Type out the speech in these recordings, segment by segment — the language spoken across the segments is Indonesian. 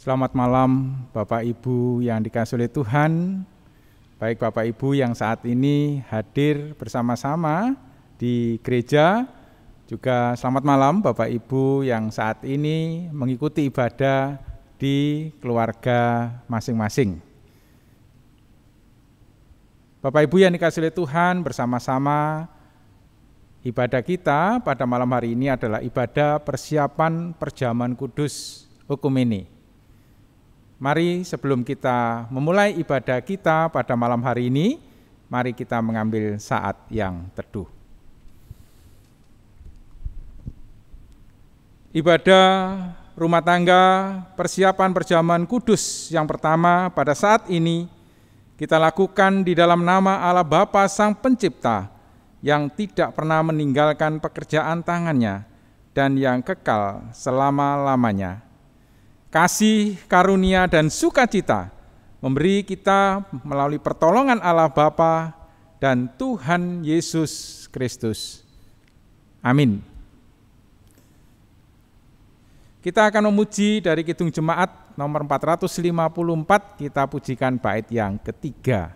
Selamat malam Bapak Ibu yang dikasihi oleh Tuhan, baik Bapak Ibu yang saat ini hadir bersama-sama di gereja, juga selamat malam Bapak Ibu yang saat ini mengikuti ibadah di keluarga masing-masing. Bapak Ibu yang dikasihi oleh Tuhan, bersama-sama ibadah kita pada malam hari ini adalah ibadah persiapan perjamuan kudus Okumene. Mari sebelum kita memulai ibadah kita pada malam hari ini, mari kita mengambil saat yang teduh. Ibadah rumah tangga persiapan perjamuan kudus yang pertama pada saat ini kita lakukan di dalam nama Allah Bapa Sang Pencipta yang tidak pernah meninggalkan pekerjaan tangannya dan yang kekal selama-lamanya. Kasih, karunia, dan sukacita memberi kita melalui pertolongan Allah Bapa dan Tuhan Yesus Kristus. Amin. Kita akan memuji dari Kidung Jemaat nomor 454, kita pujikan bait yang ketiga.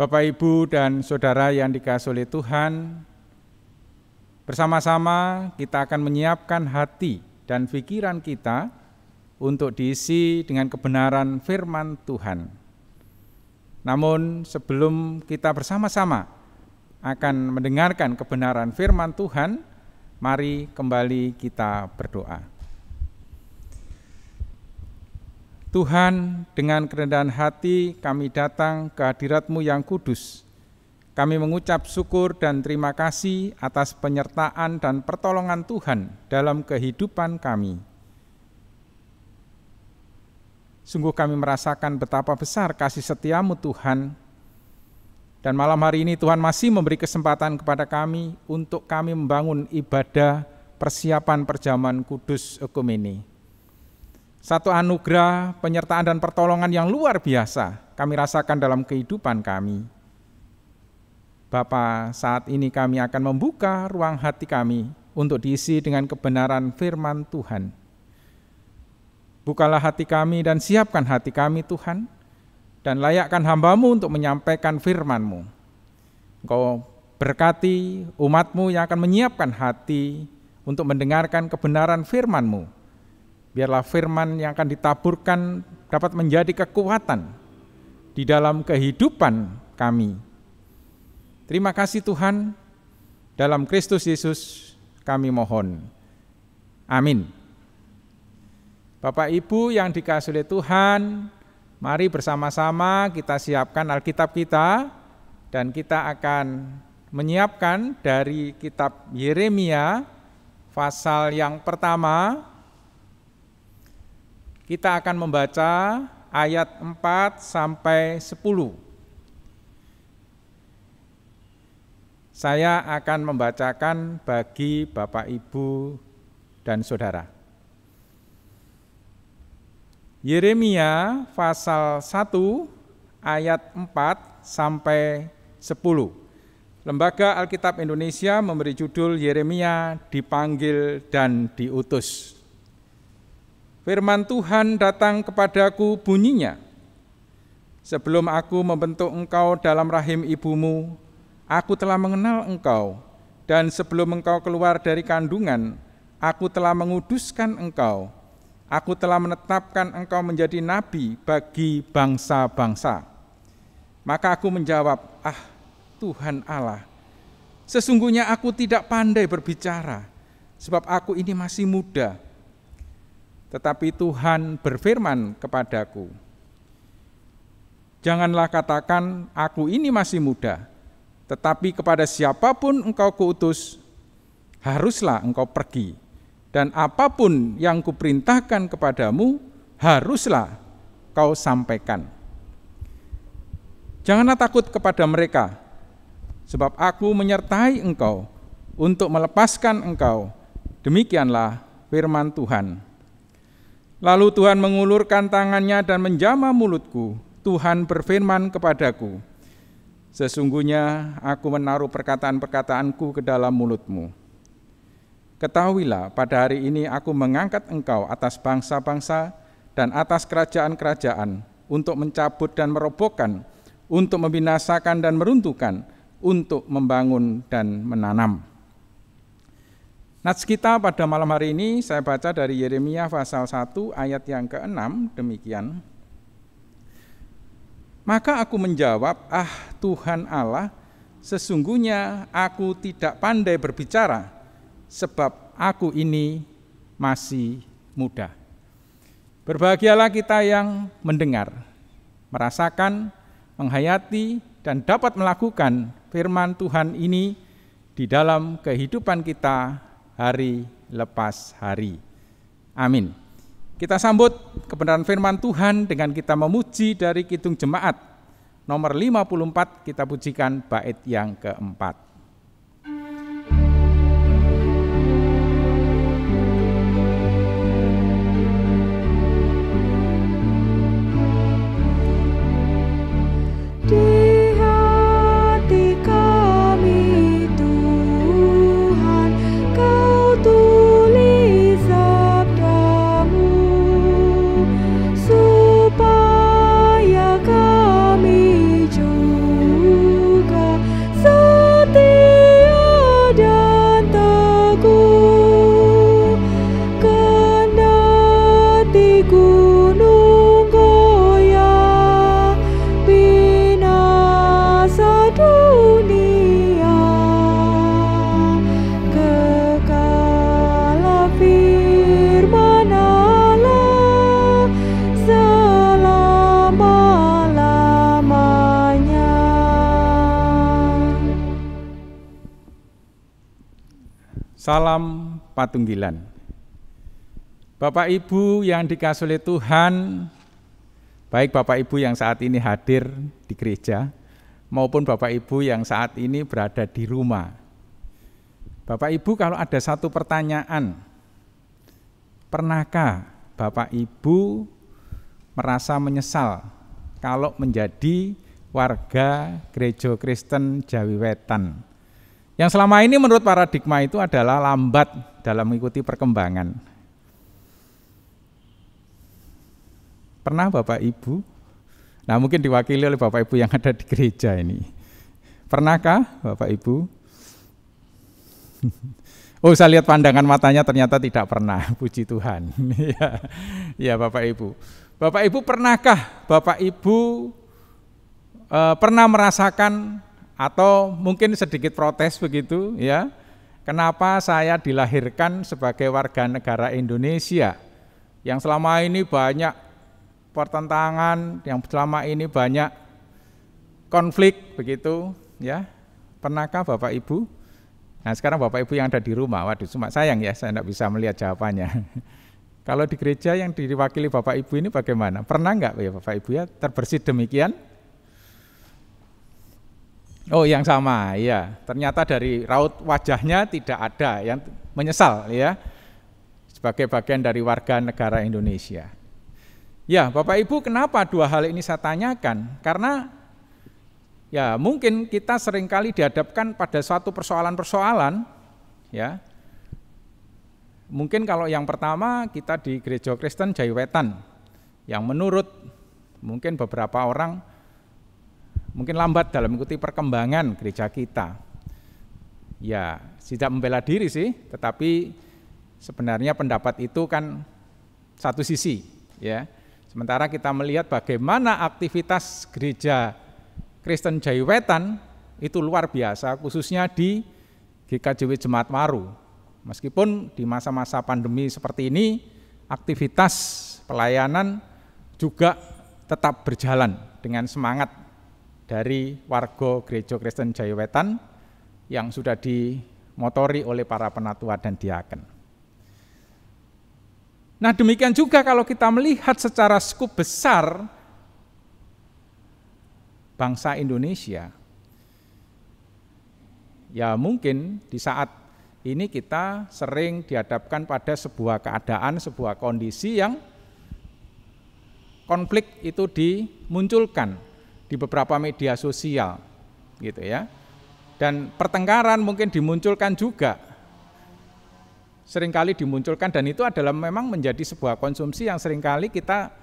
Bapak, Ibu, dan Saudara yang dikasihi oleh Tuhan, bersama-sama kita akan menyiapkan hati dan pikiran kita untuk diisi dengan kebenaran firman Tuhan. Namun sebelum kita bersama-sama akan mendengarkan kebenaran firman Tuhan, mari kembali kita berdoa. Tuhan, dengan kerendahan hati kami datang ke hadirat-Mu yang kudus. Kami mengucap syukur dan terima kasih atas penyertaan dan pertolongan Tuhan dalam kehidupan kami. Sungguh kami merasakan betapa besar kasih setia-Mu Tuhan. Dan malam hari ini Tuhan masih memberi kesempatan kepada kami untuk kami membangun ibadah persiapan perjamuan kudus Okumene. Satu anugerah, penyertaan dan pertolongan yang luar biasa kami rasakan dalam kehidupan kami. Bapa, saat ini kami akan membuka ruang hati kami untuk diisi dengan kebenaran firman Tuhan. Bukalah hati kami dan siapkan hati kami Tuhan, dan layakkan hamba-Mu untuk menyampaikan firman-Mu. Engkau berkati umat-Mu yang akan menyiapkan hati untuk mendengarkan kebenaran firman-Mu. Biarlah firman yang akan ditaburkan dapat menjadi kekuatan di dalam kehidupan kami. Terima kasih Tuhan, dalam Kristus Yesus kami mohon. Amin. Bapak Ibu yang dikasihi oleh Tuhan, mari bersama-sama kita siapkan Alkitab kita dan kita akan menyiapkan dari kitab Yeremia pasal yang pertama Kita akan membaca ayat 4 sampai 10. Saya akan membacakan bagi Bapak, Ibu, dan Saudara. Yeremia pasal 1 ayat 4 sampai 10. Lembaga Alkitab Indonesia memberi judul Yeremia dipanggil dan diutus. Firman Tuhan datang kepadaku bunyinya, sebelum aku membentuk engkau dalam rahim ibumu, aku telah mengenal engkau, dan sebelum engkau keluar dari kandungan, aku telah menguduskan engkau. Aku telah menetapkan engkau menjadi nabi bagi bangsa-bangsa. Maka aku menjawab, Tuhan Allah, sesungguhnya aku tidak pandai berbicara, sebab aku ini masih muda. Tetapi Tuhan berfirman kepadaku, janganlah katakan aku ini masih muda, tetapi kepada siapapun engkau kuutus, haruslah engkau pergi, dan apapun yang kuperintahkan kepadamu, haruslah kau sampaikan. Janganlah takut kepada mereka, sebab aku menyertai engkau untuk melepaskan engkau. Demikianlah firman Tuhan. Lalu Tuhan mengulurkan tangannya dan menjamah mulutku. Tuhan berfirman kepadaku, sesungguhnya aku menaruh perkataan-perkataanku ke dalam mulutmu. Ketahuilah, pada hari ini aku mengangkat engkau atas bangsa-bangsa dan atas kerajaan-kerajaan, untuk mencabut dan merobohkan, untuk membinasakan dan meruntuhkan, untuk membangun dan menanam. Nats kita pada malam hari ini saya baca dari Yeremia pasal 1 ayat yang ke-6 demikian. Maka aku menjawab, Tuhan Allah, sesungguhnya aku tidak pandai berbicara, sebab aku ini masih muda. Berbahagialah kita yang mendengar, merasakan, menghayati, dan dapat melakukan firman Tuhan ini di dalam kehidupan kita hari lepas hari. Amin. Kita sambut kebenaran firman Tuhan dengan kita memuji dari Kidung Jemaat nomor 54, kita pujikan bait yang keempat. Salam Patunggilan. Bapak Ibu yang dikasihi oleh Tuhan, baik Bapak Ibu yang saat ini hadir di gereja, maupun Bapak Ibu yang saat ini berada di rumah. Bapak Ibu, kalau ada satu pertanyaan, pernahkah Bapak Ibu merasa menyesal kalau menjadi warga Gereja Kristen Jawi Wetan? Yang selama ini menurut paradigma itu adalah lambat dalam mengikuti perkembangan. Pernah Bapak Ibu? Nah, mungkin diwakili oleh Bapak Ibu yang ada di gereja ini. Pernahkah Bapak Ibu? Oh, saya lihat pandangan matanya ternyata tidak pernah, puji Tuhan. Ya Bapak Ibu. Bapak Ibu, pernahkah Bapak Ibu pernah merasakan atau mungkin sedikit protes begitu ya, kenapa saya dilahirkan sebagai warga negara Indonesia yang selama ini banyak pertentangan, yang selama ini banyak konflik begitu ya. Pernahkah Bapak Ibu? Nah, sekarang Bapak Ibu yang ada di rumah, waduh cuma sayang ya saya tidak bisa melihat jawabannya. Kalau di gereja yang diwakili Bapak Ibu ini bagaimana? Pernah nggak ya Bapak Ibu ya terbersit demikian? Oh, yang sama, ya. Ternyata dari raut wajahnya tidak ada yang menyesal, ya, sebagai bagian dari warga negara Indonesia. Ya, Bapak Ibu, kenapa dua hal ini saya tanyakan? Karena ya mungkin kita seringkali dihadapkan pada suatu persoalan-persoalan, ya. Mungkin kalau yang pertama kita di Gereja Kristen Jayawetan, yang menurut mungkin beberapa orang mungkin lambat dalam mengikuti perkembangan gereja kita. Ya, tidak membela diri sih, tetapi sebenarnya pendapat itu kan satu sisi, ya. Sementara kita melihat bagaimana aktivitas gereja Kristen Jayawetan itu luar biasa, khususnya di GKJW Jemaat Waru. Meskipun di masa-masa pandemi seperti ini, aktivitas pelayanan juga tetap berjalan dengan semangat dari warga Gereja Kristen Jayawetan yang sudah dimotori oleh para penatua dan diaken. Nah, demikian juga kalau kita melihat secara skup besar bangsa Indonesia, ya mungkin di saat ini kita sering dihadapkan pada sebuah keadaan, sebuah kondisi yang konflik itu dimunculkan di beberapa media sosial, gitu ya. Dan pertengkaran mungkin dimunculkan juga, seringkali dimunculkan, dan itu adalah memang menjadi sebuah konsumsi yang seringkali kita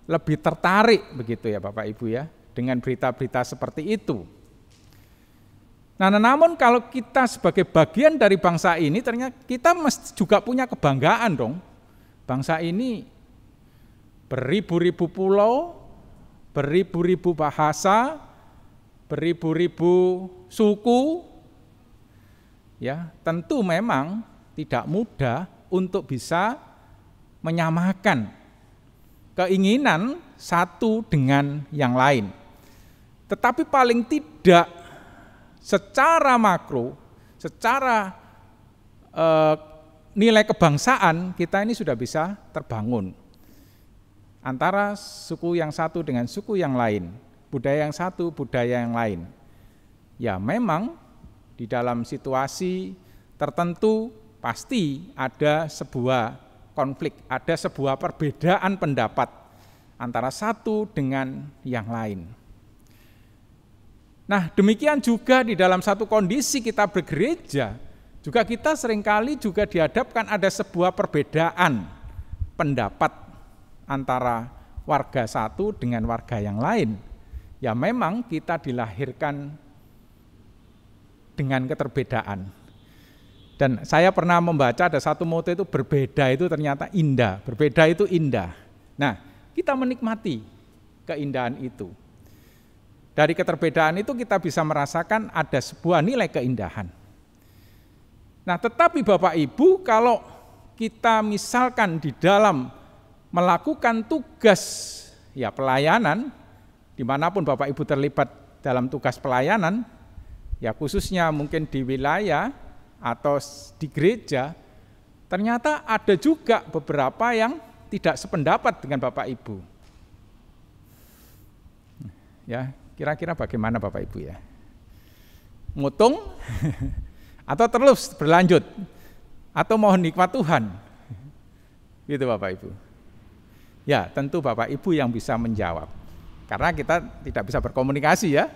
lebih tertarik, begitu ya Bapak Ibu ya, dengan berita-berita seperti itu. Nah, namun kalau kita sebagai bagian dari bangsa ini, ternyata kita mesti juga punya kebanggaan dong. Bangsa ini beribu-ribu pulau, beribu-ribu bahasa, beribu-ribu suku. Ya, tentu memang tidak mudah untuk bisa menyamakan keinginan satu dengan yang lain. Tetapi paling tidak secara makro, secara nilai kebangsaan kita ini sudah bisa terbangun antara suku yang satu dengan suku yang lain, budaya yang satu, budaya yang lain. Ya memang di dalam situasi tertentu pasti ada sebuah konflik, ada sebuah perbedaan pendapat antara satu dengan yang lain. Nah, demikian juga di dalam satu kondisi kita bergereja, juga kita seringkali juga dihadapkan ada sebuah perbedaan pendapat antara warga satu dengan warga yang lain. Ya memang kita dilahirkan dengan keterbedaan. Dan saya pernah membaca ada satu moto itu, berbeda itu ternyata indah, berbeda itu indah. Nah, kita menikmati keindahan itu. Dari keterbedaan itu kita bisa merasakan ada sebuah nilai keindahan. Nah, tetapi Bapak Ibu, kalau kita misalkan di dalam melakukan tugas ya pelayanan, dimanapun Bapak Ibu terlibat dalam tugas pelayanan, ya khususnya mungkin di wilayah atau di gereja, ternyata ada juga beberapa yang tidak sependapat dengan Bapak Ibu. Ya. Kira-kira bagaimana Bapak Ibu ya? Mutung atau terus berlanjut? Atau mohon nikmat Tuhan? Gitu Bapak Ibu. Ya tentu Bapak Ibu yang bisa menjawab. Karena kita tidak bisa berkomunikasi ya.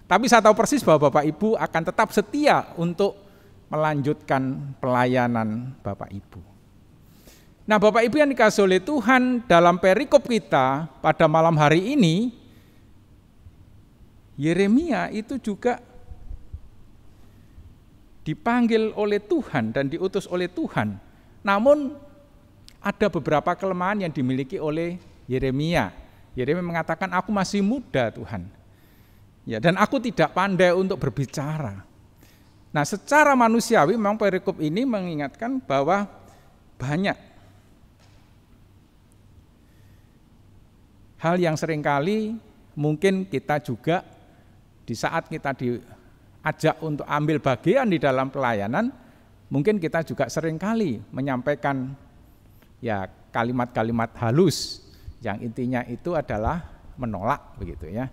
Tapi saya tahu persis bahwa Bapak Ibu akan tetap setia untuk melanjutkan pelayanan Bapak Ibu. Nah Bapak Ibu yang dikasihi oleh Tuhan, dalam perikop kita pada malam hari ini, Yeremia itu juga dipanggil oleh Tuhan dan diutus oleh Tuhan. Namun ada beberapa kelemahan yang dimiliki oleh Yeremia. Yeremia mengatakan, aku masih muda Tuhan. Ya, dan aku tidak pandai untuk berbicara. Nah, secara manusiawi memang perikop ini mengingatkan bahwa banyak hal yang seringkali mungkin kita juga di saat kita diajak untuk ambil bagian di dalam pelayanan, mungkin kita juga seringkali menyampaikan ya kalimat-kalimat halus yang intinya itu adalah menolak begitu ya.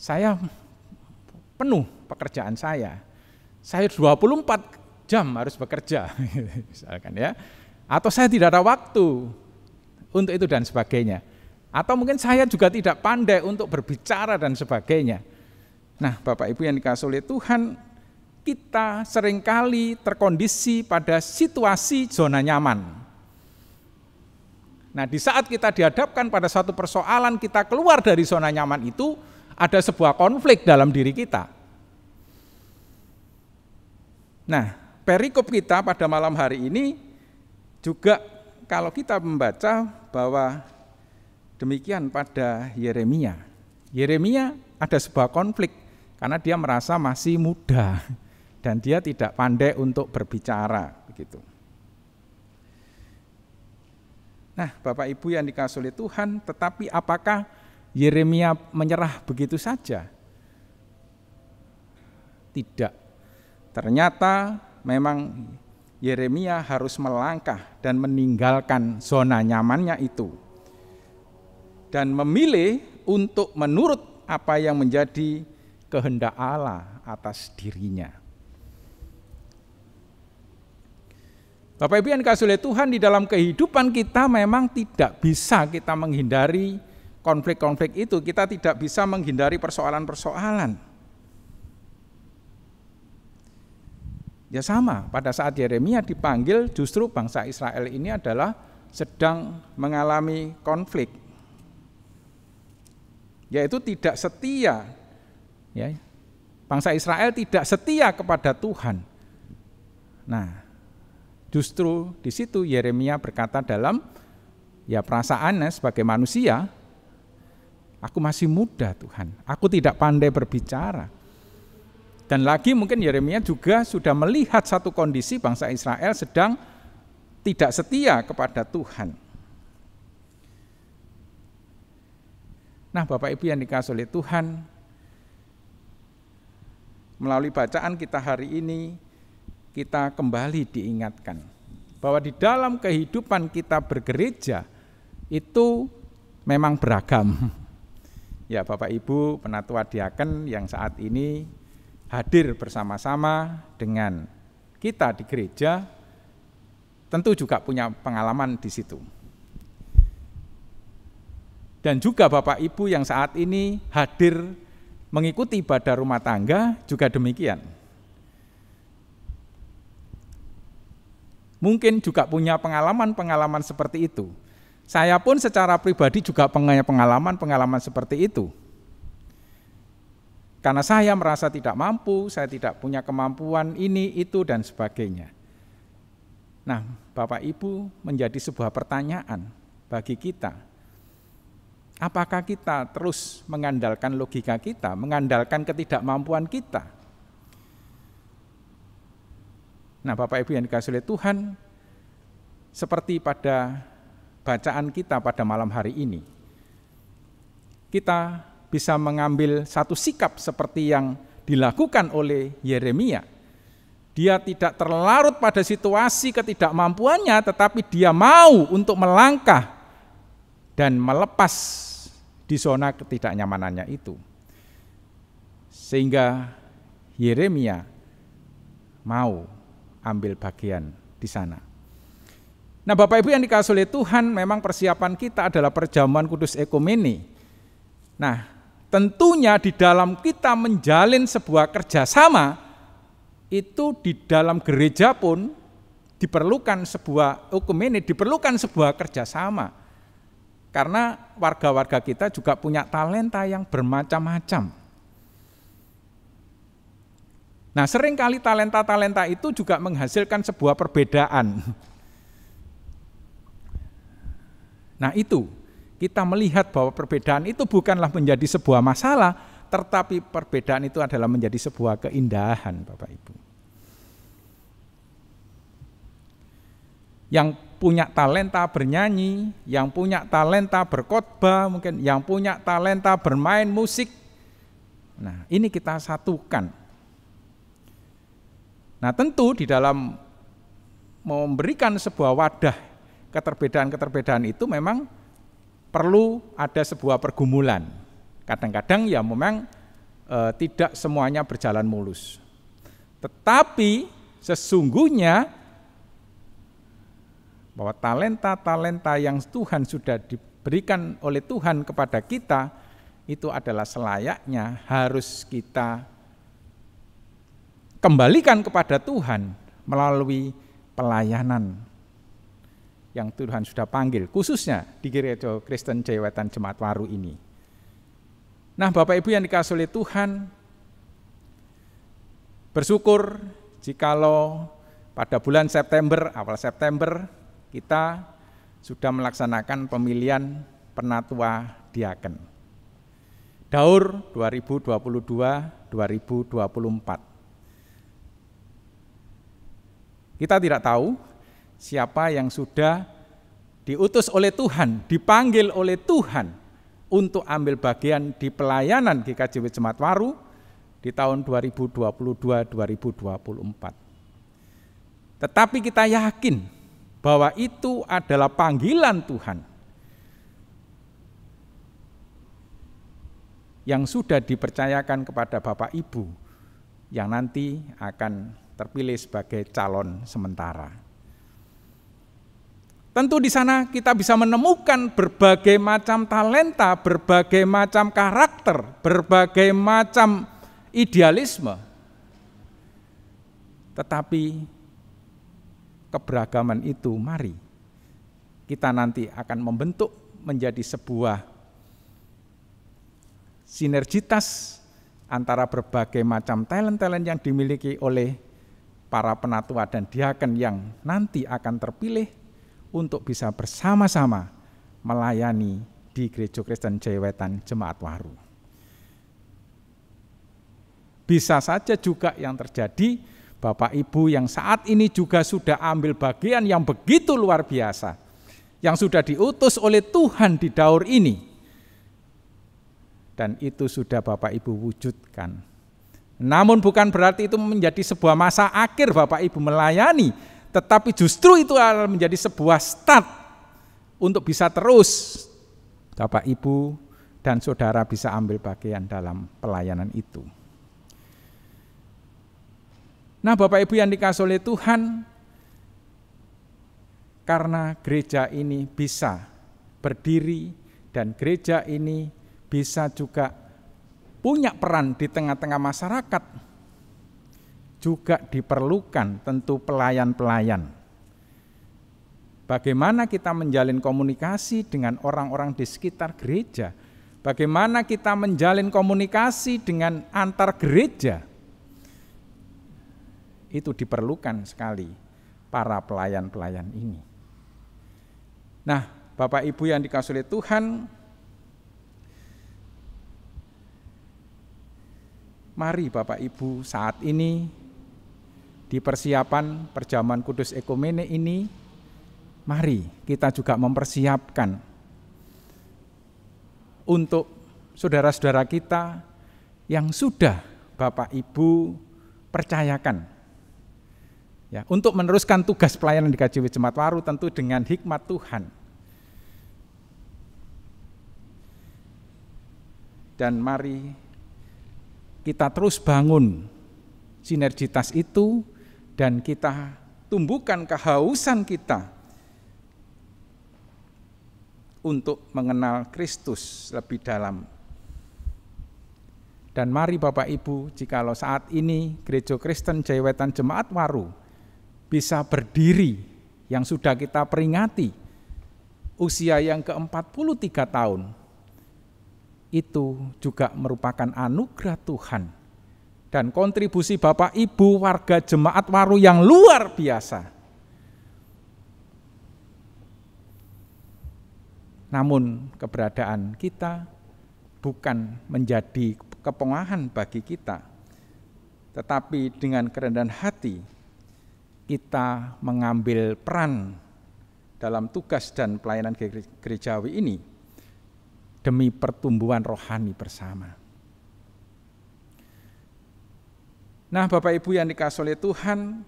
Saya penuh pekerjaan saya 24 jam harus bekerja misalkan ya. Atau saya tidak ada waktu untuk itu dan sebagainya. Atau mungkin saya juga tidak pandai untuk berbicara dan sebagainya. Nah, Bapak Ibu yang dikasihi oleh Tuhan, kita seringkali terkondisi pada situasi zona nyaman. Nah, di saat kita dihadapkan pada satu persoalan, kita keluar dari zona nyaman itu, ada sebuah konflik dalam diri kita. Nah, perikop kita pada malam hari ini juga kalau kita membaca bahwa demikian pada Yeremia. Yeremia ada sebuah konflik karena dia merasa masih muda dan dia tidak pandai untuk berbicara begitu. Nah, Bapak Ibu yang dikasihi oleh Tuhan, tetapi apakah Yeremia menyerah begitu saja? Tidak. Ternyata memang Yeremia harus melangkah dan meninggalkan zona nyamannya itu dan memilih untuk menurut apa yang menjadi kehendak Allah atas dirinya. Bapak Ibu yang dikasihi oleh Tuhan, di dalam kehidupan kita memang tidak bisa kita menghindari konflik-konflik itu, kita tidak bisa menghindari persoalan-persoalan. Ya sama, pada saat Yeremia dipanggil justru bangsa Israel ini adalah sedang mengalami konflik. Yaitu tidak setia. Ya, bangsa Israel tidak setia kepada Tuhan. Nah, justru di situ Yeremia berkata dalam ya perasaannya sebagai manusia, aku masih muda Tuhan, aku tidak pandai berbicara. Dan lagi mungkin Yeremia juga sudah melihat satu kondisi bangsa Israel sedang tidak setia kepada Tuhan. Nah, Bapak Ibu yang dikasihi oleh Tuhan, melalui bacaan kita hari ini, kita kembali diingatkan bahwa di dalam kehidupan kita bergereja itu memang beragam. Ya, Bapak Ibu penatua diaken yang saat ini hadir bersama-sama dengan kita di gereja, tentu juga punya pengalaman di situ. Dan juga Bapak Ibu yang saat ini hadir mengikuti ibadah rumah tangga juga demikian. Mungkin juga punya pengalaman-pengalaman seperti itu. Saya pun secara pribadi juga punya pengalaman-pengalaman seperti itu. Karena saya merasa tidak mampu, saya tidak punya kemampuan ini, itu, dan sebagainya. Nah, Bapak Ibu menjadi sebuah pertanyaan bagi kita. Apakah kita terus mengandalkan logika kita, mengandalkan ketidakmampuan kita? Nah, Bapak Ibu yang dikasihi oleh Tuhan, seperti pada bacaan kita pada malam hari ini, kita bisa mengambil satu sikap seperti yang dilakukan oleh Yeremia. Dia tidak terlarut pada situasi ketidakmampuannya, tetapi dia mau untuk melangkah dan melepas di zona ketidaknyamanannya itu. Sehingga Yeremia mau ambil bagian di sana. Nah, Bapak Ibu yang dikasihi oleh Tuhan, memang persiapan kita adalah perjamuan kudus ekumene. Nah, tentunya di dalam kita menjalin sebuah kerjasama, itu di dalam gereja pun diperlukan sebuah ekumene, diperlukan sebuah kerjasama. Karena warga-warga kita juga punya talenta yang bermacam-macam. Nah, seringkali talenta-talenta itu juga menghasilkan sebuah perbedaan. Nah, itu kita melihat bahwa perbedaan itu bukanlah menjadi sebuah masalah, tetapi perbedaan itu adalah menjadi sebuah keindahan, Bapak Ibu. Yang punya talenta bernyanyi, yang punya talenta berkhotbah, mungkin yang punya talenta bermain musik. Nah, ini kita satukan. Nah, tentu di dalam memberikan sebuah wadah keterbedaan-keterbedaan itu memang perlu ada sebuah pergumulan. Kadang-kadang ya memang tidak semuanya berjalan mulus. Tetapi sesungguhnya bahwa talenta-talenta yang Tuhan sudah diberikan oleh Tuhan kepada kita, itu adalah selayaknya harus kita kembalikan kepada Tuhan melalui pelayanan yang Tuhan sudah panggil, khususnya di Gereja Kristen Jayawetan Jemaat Waru ini. Nah, Bapak Ibu yang dikasihi oleh Tuhan, bersyukur jikalau pada bulan September, awal September, kita sudah melaksanakan pemilihan penatua diaken. Daur 2022-2024. Kita tidak tahu siapa yang sudah diutus oleh Tuhan, dipanggil oleh Tuhan untuk ambil bagian di pelayanan GKJW Jemaat Waru di tahun 2022-2024. Tetapi kita yakin bahwa itu adalah panggilan Tuhan yang sudah dipercayakan kepada Bapak Ibu yang nanti akan terpilih sebagai calon sementara. Tentu di sana kita bisa menemukan berbagai macam talenta, berbagai macam karakter, berbagai macam idealisme. Tetapi keberagaman itu mari kita nanti akan membentuk menjadi sebuah sinergitas antara berbagai macam talent-talent yang dimiliki oleh para penatua dan diaken yang nanti akan terpilih untuk bisa bersama-sama melayani di Gereja Kristen Jayawetan Jemaat Waru. Bisa saja juga yang terjadi Bapak Ibu yang saat ini juga sudah ambil bagian yang begitu luar biasa, yang sudah diutus oleh Tuhan di daur ini, dan itu sudah Bapak Ibu wujudkan. Namun bukan berarti itu menjadi sebuah masa akhir Bapak Ibu melayani, tetapi justru itu akan menjadi sebuah start untuk bisa terus Bapak Ibu dan saudara bisa ambil bagian dalam pelayanan itu. Nah, Bapak Ibu yang dikasihi oleh Tuhan, karena gereja ini bisa berdiri dan gereja ini bisa juga punya peran di tengah-tengah masyarakat, juga diperlukan tentu pelayan-pelayan. Bagaimana kita menjalin komunikasi dengan orang-orang di sekitar gereja? Bagaimana kita menjalin komunikasi dengan antar gereja? Itu diperlukan sekali para pelayan-pelayan ini. Nah, Bapak Ibu yang dikasihi oleh Tuhan, mari Bapak Ibu saat ini di persiapan perjamuan kudus ekumene ini, mari kita juga mempersiapkan untuk saudara-saudara kita yang sudah Bapak Ibu percayakan ya, untuk meneruskan tugas pelayanan di GKJW Jemaat Waru tentu dengan hikmat Tuhan. Dan mari kita terus bangun sinergitas itu dan kita tumbuhkan kehausan kita untuk mengenal Kristus lebih dalam. Dan mari Bapak Ibu, jikalau saat ini Gereja Kristen Jayawetan Jemaat Waru bisa berdiri yang sudah kita peringati usia yang ke-43 tahun, itu juga merupakan anugerah Tuhan dan kontribusi Bapak Ibu warga Jemaat Waru yang luar biasa. Namun keberadaan kita bukan menjadi kepongahan bagi kita, tetapi dengan kerendahan hati kita mengambil peran dalam tugas dan pelayanan gerejawi ini demi pertumbuhan rohani bersama. Nah, Bapak Ibu yang dikasihi oleh Tuhan,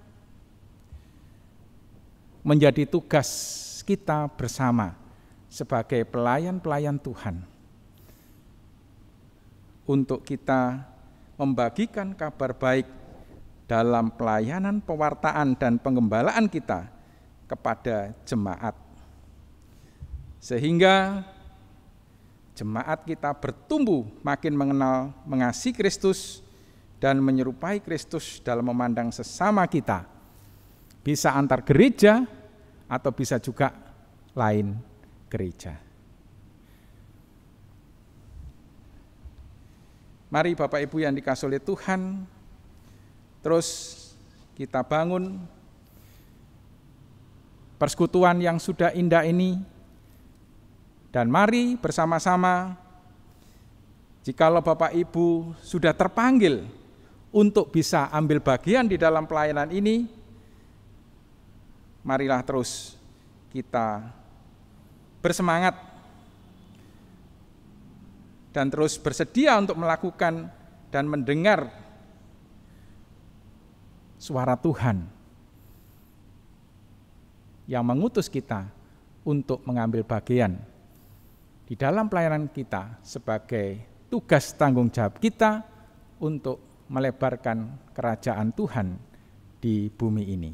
menjadi tugas kita bersama sebagai pelayan-pelayan Tuhan untuk kita membagikan kabar baik dalam pelayanan pewartaan dan penggembalaan kita kepada jemaat, sehingga jemaat kita bertumbuh makin mengenal, mengasihi Kristus dan menyerupai Kristus dalam memandang sesama kita, bisa antar gereja atau bisa juga lain gereja. Mari Bapak Ibu yang dikasihi oleh Tuhan, terus kita bangun persekutuan yang sudah indah ini, dan mari bersama-sama, jikalau Bapak Ibu sudah terpanggil untuk bisa ambil bagian di dalam pelayanan ini, marilah terus kita bersemangat dan terus bersedia untuk melakukan dan mendengar suara Tuhan yang mengutus kita untuk mengambil bagian di dalam pelayanan kita sebagai tugas tanggung jawab kita untuk melebarkan kerajaan Tuhan di bumi ini.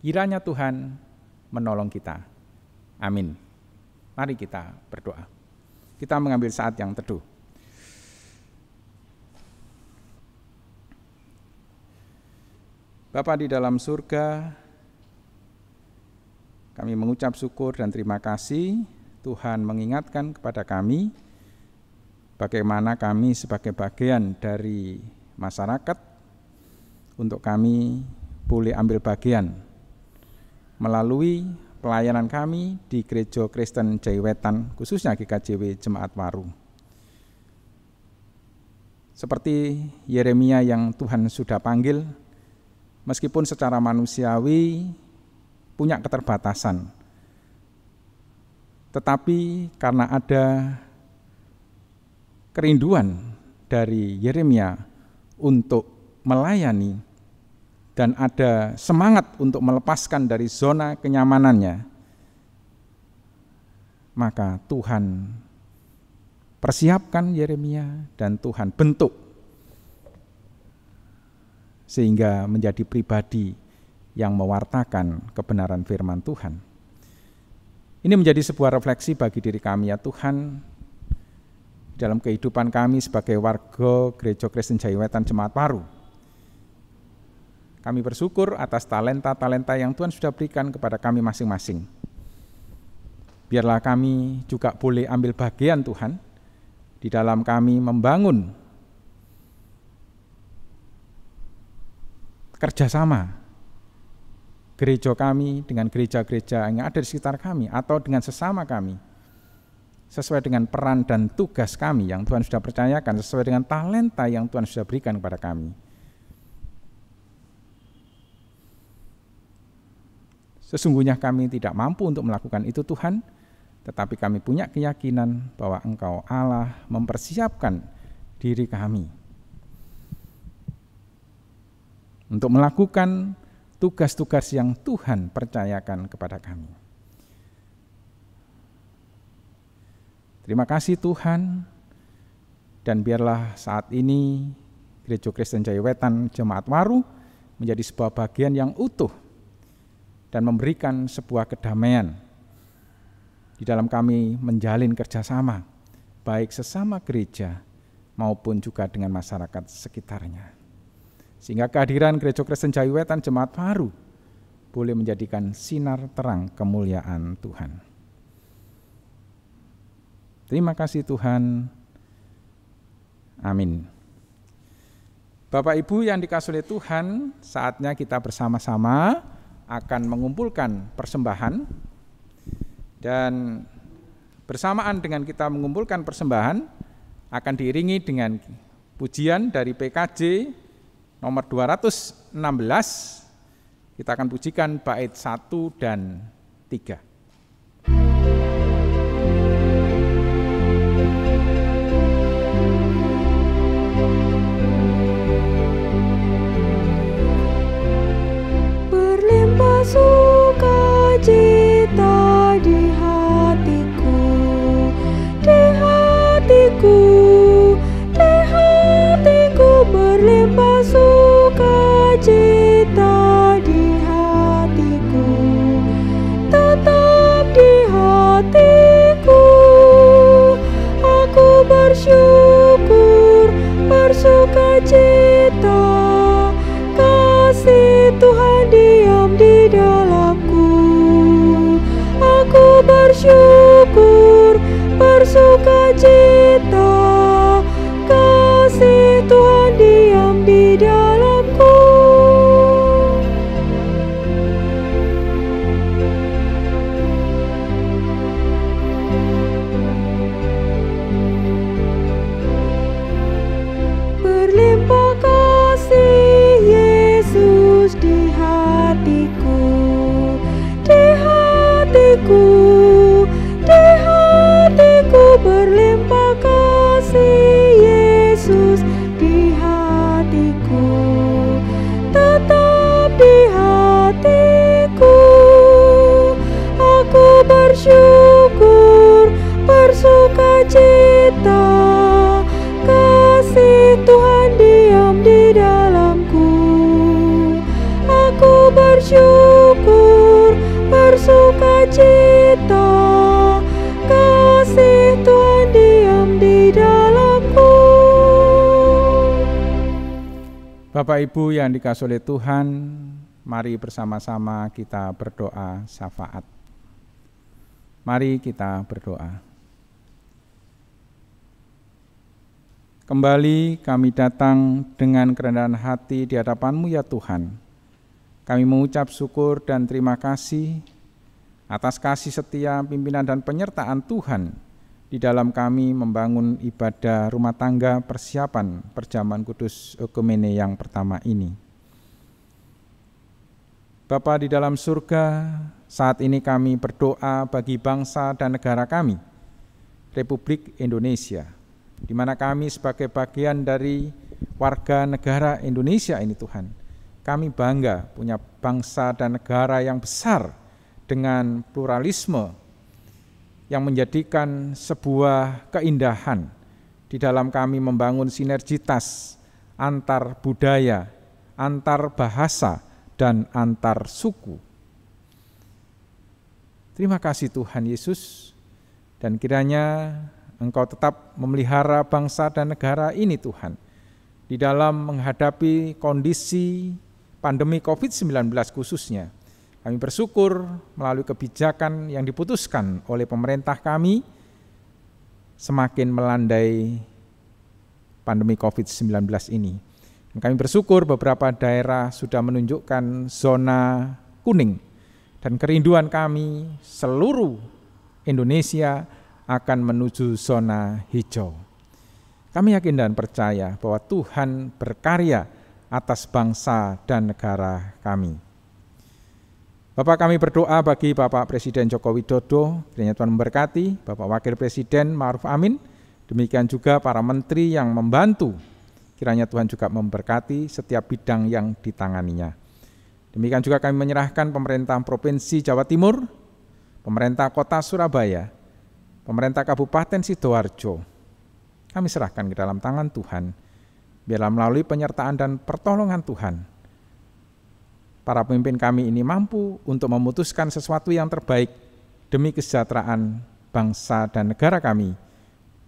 Kiranya Tuhan menolong kita. Amin. Mari kita berdoa. Kita mengambil saat yang teduh. Bapa di dalam surga, kami mengucap syukur dan terima kasih Tuhan mengingatkan kepada kami bagaimana kami sebagai bagian dari masyarakat untuk kami boleh ambil bagian melalui pelayanan kami di Gereja Kristen Jaiwetan, khususnya GKJW Jemaat Waru. Seperti Yeremia yang Tuhan sudah panggil, meskipun secara manusiawi punya keterbatasan, tetapi karena ada kerinduan dari Yeremia untuk melayani dan ada semangat untuk melepaskan dari zona kenyamanannya, maka Tuhan persiapkan Yeremia dan Tuhan bentuk sehingga menjadi pribadi yang mewartakan kebenaran firman Tuhan. Ini menjadi sebuah refleksi bagi diri kami ya Tuhan, dalam kehidupan kami sebagai warga Gereja Kristen Jaiwetan Jemaat Waru. Kami bersyukur atas talenta-talenta yang Tuhan sudah berikan kepada kami masing-masing. Biarlah kami juga boleh ambil bagian Tuhan di dalam kami membangun kerjasama gereja kami dengan gereja-gereja yang ada di sekitar kami atau dengan sesama kami, sesuai dengan peran dan tugas kami yang Tuhan sudah percayakan, sesuai dengan talenta yang Tuhan sudah berikan kepada kami. Sesungguhnya kami tidak mampu untuk melakukan itu Tuhan, tetapi kami punya keyakinan bahwa Engkau Allah mempersiapkan diri kami untuk melakukan tugas-tugas yang Tuhan percayakan kepada kami. Terima kasih Tuhan, dan biarlah saat ini Gereja Kristen Jaiwetan Jemaat Waru menjadi sebuah bagian yang utuh dan memberikan sebuah kedamaian di dalam kami menjalin kerjasama, baik sesama gereja maupun juga dengan masyarakat sekitarnya. Sehingga kehadiran Gereja Kristen Jaiwetan Jemaat Waru boleh menjadikan sinar terang kemuliaan Tuhan. Terima kasih Tuhan. Amin. Bapak Ibu yang dikasihi oleh Tuhan, saatnya kita bersama-sama akan mengumpulkan persembahan, dan bersamaan dengan kita mengumpulkan persembahan akan diiringi dengan pujian dari PKJ nomor 216. Kita akan pujikan bait 1 dan 3. Sukacita Bapak Ibu yang dikasihi oleh Tuhan, mari bersama-sama kita berdoa syafaat. Mari kita berdoa. Kembali kami datang dengan kerendahan hati di hadapan-Mu ya Tuhan. Kami mengucap syukur dan terima kasih atas kasih setia, pimpinan dan penyertaan Tuhan di dalam kami membangun ibadah rumah tangga persiapan perjamuan kudus Ekumene yang pertama ini. Bapa di dalam surga, saat ini kami berdoa bagi bangsa dan negara kami, Republik Indonesia, di mana kami sebagai bagian dari warga negara Indonesia ini Tuhan, kami bangga punya bangsa dan negara yang besar dengan pluralisme yang menjadikan sebuah keindahan di dalam kami membangun sinergitas antar budaya, antar bahasa, dan antar suku. Terima kasih Tuhan Yesus, dan kiranya Engkau tetap memelihara bangsa dan negara ini Tuhan, di dalam menghadapi kondisi pandemi COVID-19 khususnya. Kami bersyukur melalui kebijakan yang diputuskan oleh pemerintah kami semakin melandai pandemi COVID-19 ini. Dan kami bersyukur beberapa daerah sudah menunjukkan zona kuning, dan kerinduan kami seluruh Indonesia akan menuju zona hijau. Kami yakin dan percaya bahwa Tuhan berkarya atas bangsa dan negara kami. Bapak, kami berdoa bagi Bapak Presiden Joko Widodo, kiranya Tuhan memberkati, Bapak Wakil Presiden Ma'ruf Amin, demikian juga para menteri yang membantu, kiranya Tuhan juga memberkati setiap bidang yang ditanganinya. Demikian juga kami menyerahkan pemerintah Provinsi Jawa Timur, pemerintah Kota Surabaya, pemerintah Kabupaten Sidoarjo, kami serahkan ke dalam tangan Tuhan, biarlah melalui penyertaan dan pertolongan Tuhan, para pemimpin kami ini mampu untuk memutuskan sesuatu yang terbaik demi kesejahteraan bangsa dan negara kami,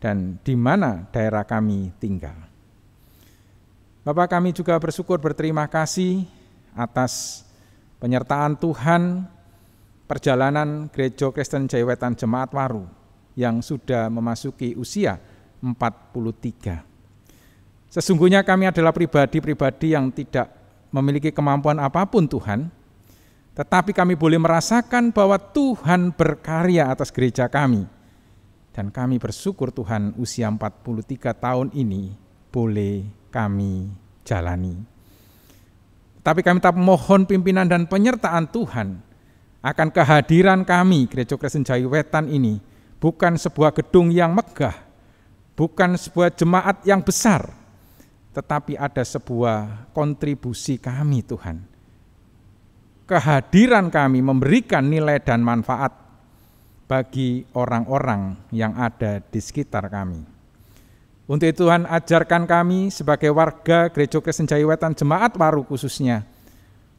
dan di mana daerah kami tinggal. Bapak, kami juga bersyukur berterima kasih atas penyertaan Tuhan perjalanan Gereja Kristen Jaya Wetan Jemaat Waru yang sudah memasuki usia 43. Sesungguhnya kami adalah pribadi-pribadi yang tidak memiliki kemampuan apapun Tuhan, tetapi kami boleh merasakan bahwa Tuhan berkarya atas gereja kami, dan kami bersyukur Tuhan usia 43 tahun ini boleh kami jalani. Tapi kami tetap mohon pimpinan dan penyertaan Tuhan akan kehadiran kami Gereja Kristen Jaya Wetan ini, bukan sebuah gedung yang megah, bukan sebuah jemaat yang besar, tetapi ada sebuah kontribusi kami Tuhan. Kehadiran kami memberikan nilai dan manfaat bagi orang-orang yang ada di sekitar kami. Untuk itu Tuhan, ajarkan kami sebagai warga Gereja Kristen Jaya Wetan Jemaat Waru khususnya,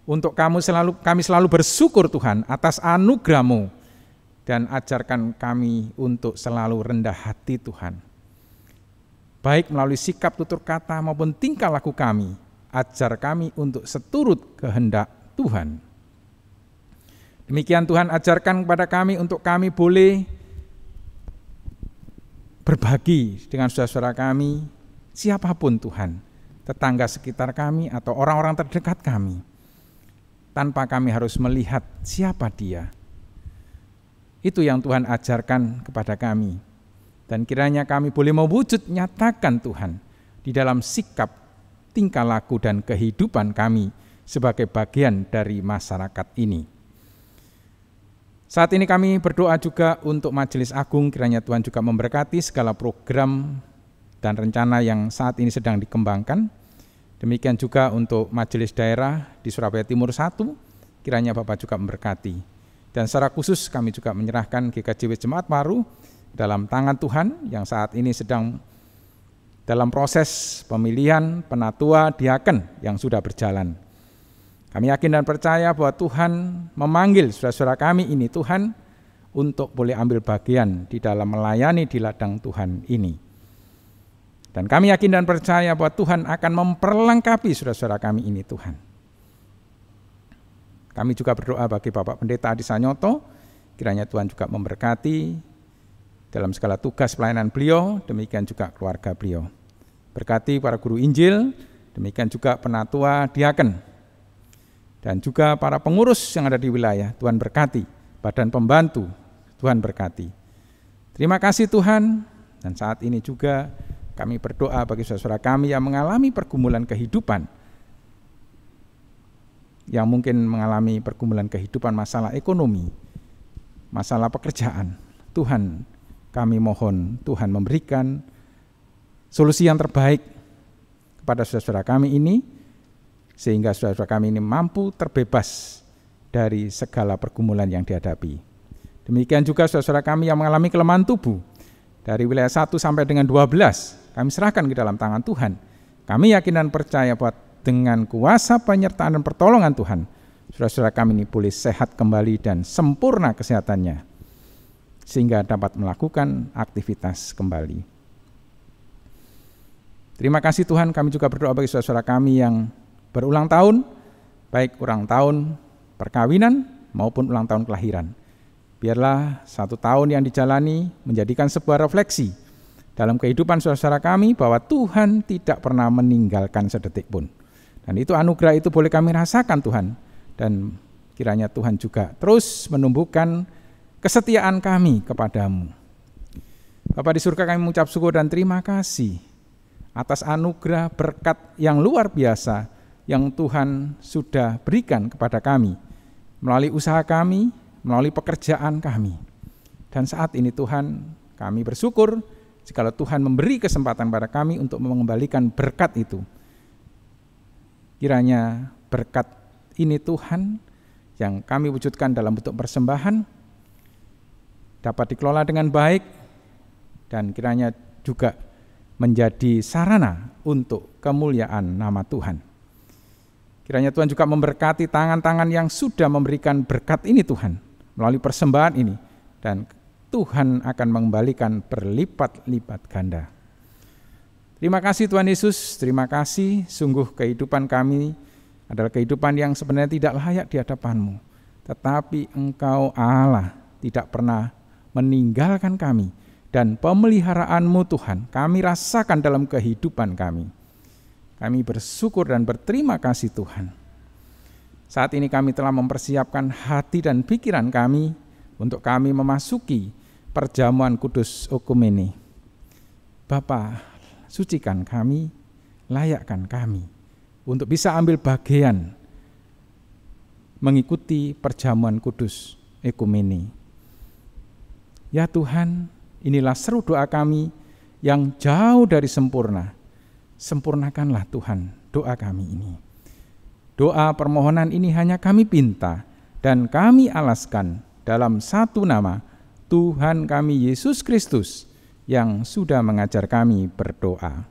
untuk kami selalu bersyukur Tuhan atas anugerah-Mu, dan ajarkan kami untuk selalu rendah hati Tuhan. Baik melalui sikap tutur kata maupun tingkah laku kami, ajar kami untuk seturut kehendak Tuhan. Demikian Tuhan, ajarkan kepada kami untuk kami boleh berbagi dengan saudara-saudara kami, siapapun Tuhan, tetangga sekitar kami atau orang-orang terdekat kami, tanpa kami harus melihat siapa dia. Itu yang Tuhan ajarkan kepada kami. Dan kiranya kami boleh mewujud nyatakan Tuhan di dalam sikap, tingkah laku dan kehidupan kami sebagai bagian dari masyarakat ini. Saat ini kami berdoa juga untuk Majelis Agung, kiranya Tuhan juga memberkati segala program dan rencana yang saat ini sedang dikembangkan. Demikian juga untuk Majelis Daerah di Surabaya Timur 1, kiranya Bapak juga memberkati. Dan secara khusus kami juga menyerahkan GKJW Jemaat Waru dalam tangan Tuhan yang saat ini sedang dalam proses pemilihan penatua diaken yang sudah berjalan. Kami yakin dan percaya bahwa Tuhan memanggil saudara-saudara kami ini Tuhan untuk boleh ambil bagian di dalam melayani di ladang Tuhan ini. Dan kami yakin dan percaya bahwa Tuhan akan memperlengkapi saudara-saudara kami ini Tuhan. Kami juga berdoa bagi Bapak Pendeta Adi Sanyoto, kiranya Tuhan juga memberkati dalam segala tugas pelayanan beliau, demikian juga keluarga beliau. Berkati para guru Injil, demikian juga penatua diaken, dan juga para pengurus yang ada di wilayah. Tuhan berkati, badan pembantu, Tuhan berkati. Terima kasih Tuhan, dan saat ini juga kami berdoa bagi saudara-saudara kami yang mengalami pergumulan kehidupan, yang mungkin mengalami pergumulan kehidupan, masalah ekonomi, masalah pekerjaan. Tuhan, kami mohon Tuhan memberikan solusi yang terbaik kepada saudara-saudara kami ini, sehingga saudara-saudara kami ini mampu terbebas dari segala pergumulan yang dihadapi. Demikian juga saudara-saudara kami yang mengalami kelemahan tubuh, dari wilayah 1 sampai dengan 12, kami serahkan ke dalam tangan Tuhan. Kami yakin dan percaya bahwa dengan kuasa penyertaan dan pertolongan Tuhan, saudara-saudara kami ini pulih sehat kembali dan sempurna kesehatannya, sehingga dapat melakukan aktivitas kembali. Terima kasih Tuhan, kami juga berdoa bagi saudara-saudara kami yang berulang tahun, baik ulang tahun perkawinan maupun ulang tahun kelahiran. Biarlah 1 tahun yang dijalani menjadikan sebuah refleksi dalam kehidupan saudara-saudara kami bahwa Tuhan tidak pernah meninggalkan sedetik pun. Dan itu anugerah itu boleh kami rasakan Tuhan. Dan kiranya Tuhan juga terus menumbuhkan kesetiaan kami kepadamu. Bapa di surga, kami mengucap syukur dan terima kasih atas anugerah berkat yang luar biasa yang Tuhan sudah berikan kepada kami melalui usaha kami, melalui pekerjaan kami. Dan saat ini Tuhan, kami bersyukur jikalau Tuhan memberi kesempatan pada kami untuk mengembalikan berkat itu. Kiranya berkat ini Tuhan yang kami wujudkan dalam bentuk persembahan dapat dikelola dengan baik dan kiranya juga menjadi sarana untuk kemuliaan nama Tuhan. Kiranya Tuhan juga memberkati tangan-tangan yang sudah memberikan berkat ini Tuhan melalui persembahan ini, dan Tuhan akan mengembalikan berlipat-lipat ganda. Terima kasih Tuhan Yesus, terima kasih, sungguh kehidupan kami adalah kehidupan yang sebenarnya tidak layak di hadapan-Mu, tetapi Engkau Allah tidak pernah meninggalkan kami, dan pemeliharaan-Mu Tuhan kami rasakan dalam kehidupan kami. Kami bersyukur dan berterima kasih Tuhan. Saat ini kami telah mempersiapkan hati dan pikiran kami untuk kami memasuki perjamuan kudus Okumene. Bapa, sucikan kami, layakkan kami untuk bisa ambil bagian mengikuti perjamuan kudus Ekumene. Ya Tuhan, inilah seru doa kami yang jauh dari sempurna. Sempurnakanlah Tuhan doa kami ini. Doa permohonan ini hanya kami pinta dan kami alaskan dalam satu nama, Tuhan kami Yesus Kristus yang sudah mengajar kami berdoa.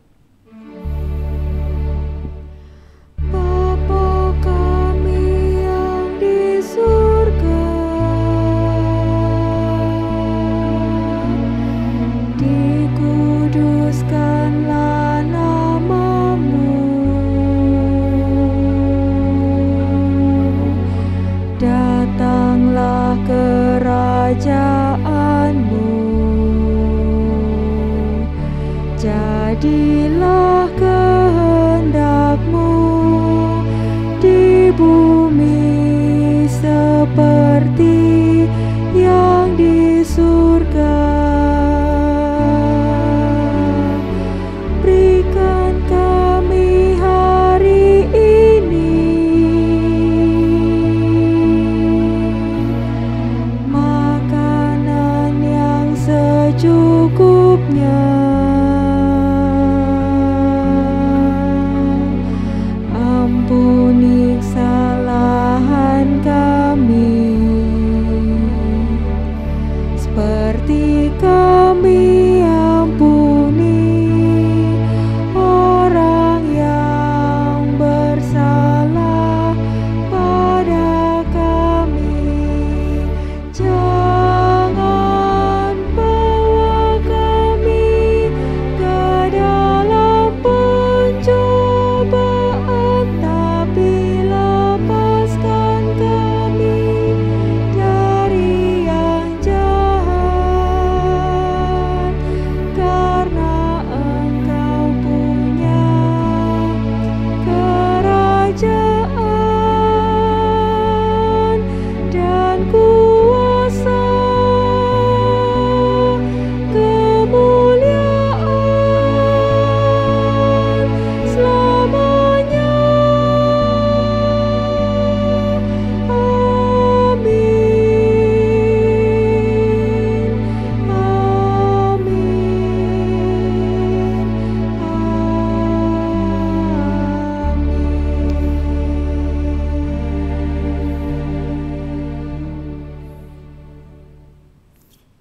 Bapa kami yang di surga, dikuduskanlah nama-Mu, datanglah kerajaan-Mu, jadilah kehendak-Mu di bumi seperti yang di surga. Berikan kami hari ini makanan yang secukupnya. Ampuni kesalahan kami, seperti kami ampuni orang yang bersalah pada kami. Jangan bawa kami ke dalam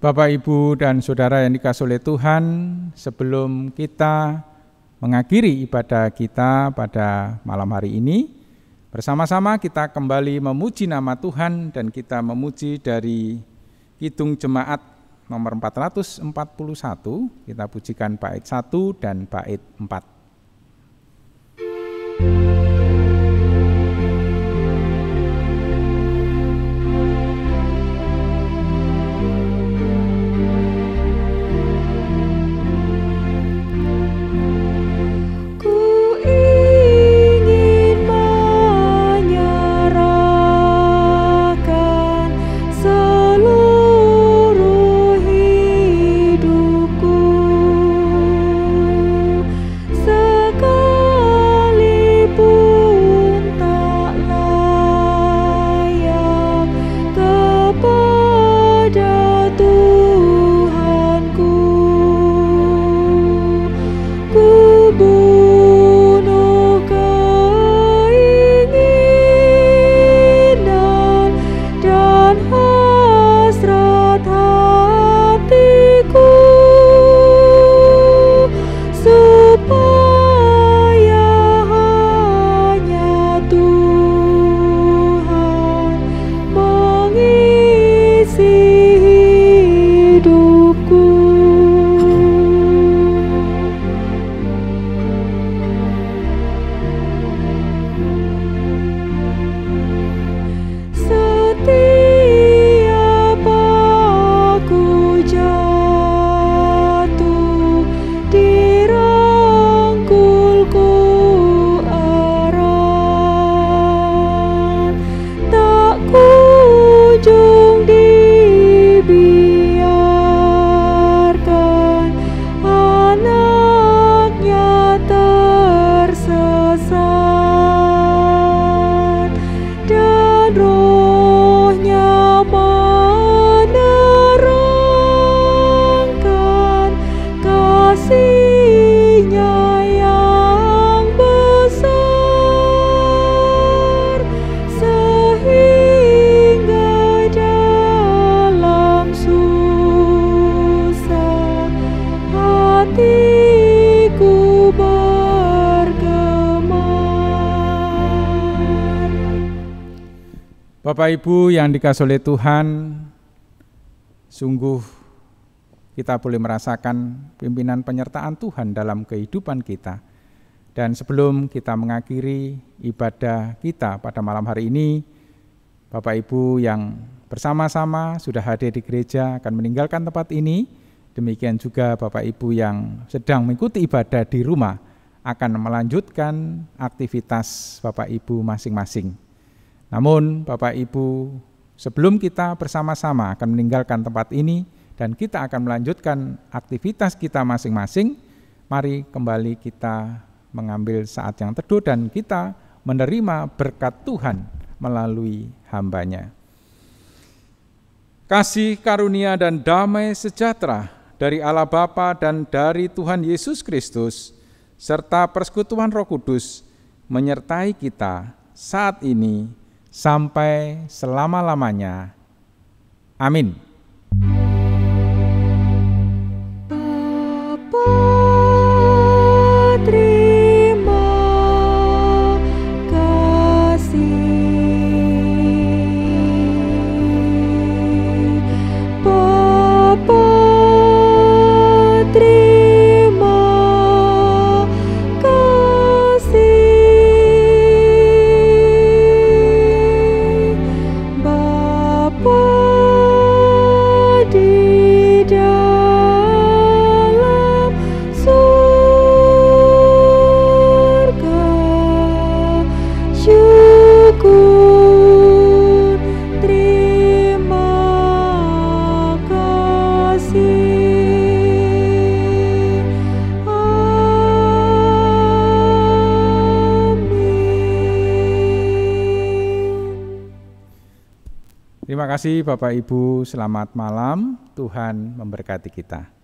Bapak, Ibu, dan Saudara yang dikasihi oleh Tuhan, sebelum kita mengakhiri ibadah kita pada malam hari ini, bersama-sama kita kembali memuji nama Tuhan dan kita memuji dari Kidung Jemaat nomor 441, kita pujikan bait 1 dan bait 4. Bapak Ibu yang dikasihi oleh Tuhan, sungguh kita boleh merasakan pimpinan penyertaan Tuhan dalam kehidupan kita. Dan sebelum kita mengakhiri ibadah kita pada malam hari ini, Bapak Ibu yang bersama-sama sudah hadir di gereja akan meninggalkan tempat ini, demikian juga Bapak Ibu yang sedang mengikuti ibadah di rumah akan melanjutkan aktivitas Bapak Ibu masing-masing. Namun Bapak Ibu, sebelum kita bersama-sama akan meninggalkan tempat ini dan kita akan melanjutkan aktivitas kita masing-masing, mari kembali kita mengambil saat yang teduh dan kita menerima berkat Tuhan melalui hamba-Nya. Kasih karunia dan damai sejahtera dari Allah Bapa dan dari Tuhan Yesus Kristus, serta persekutuan Roh Kudus menyertai kita saat ini sampai selama-lamanya. Amin. Bapa, terima kasih. Bapa, terima kasih. Bapa di dalam surga, syukur, terima kasih. Amin. Terima kasih Bapak Ibu, selamat malam, Tuhan memberkati kita.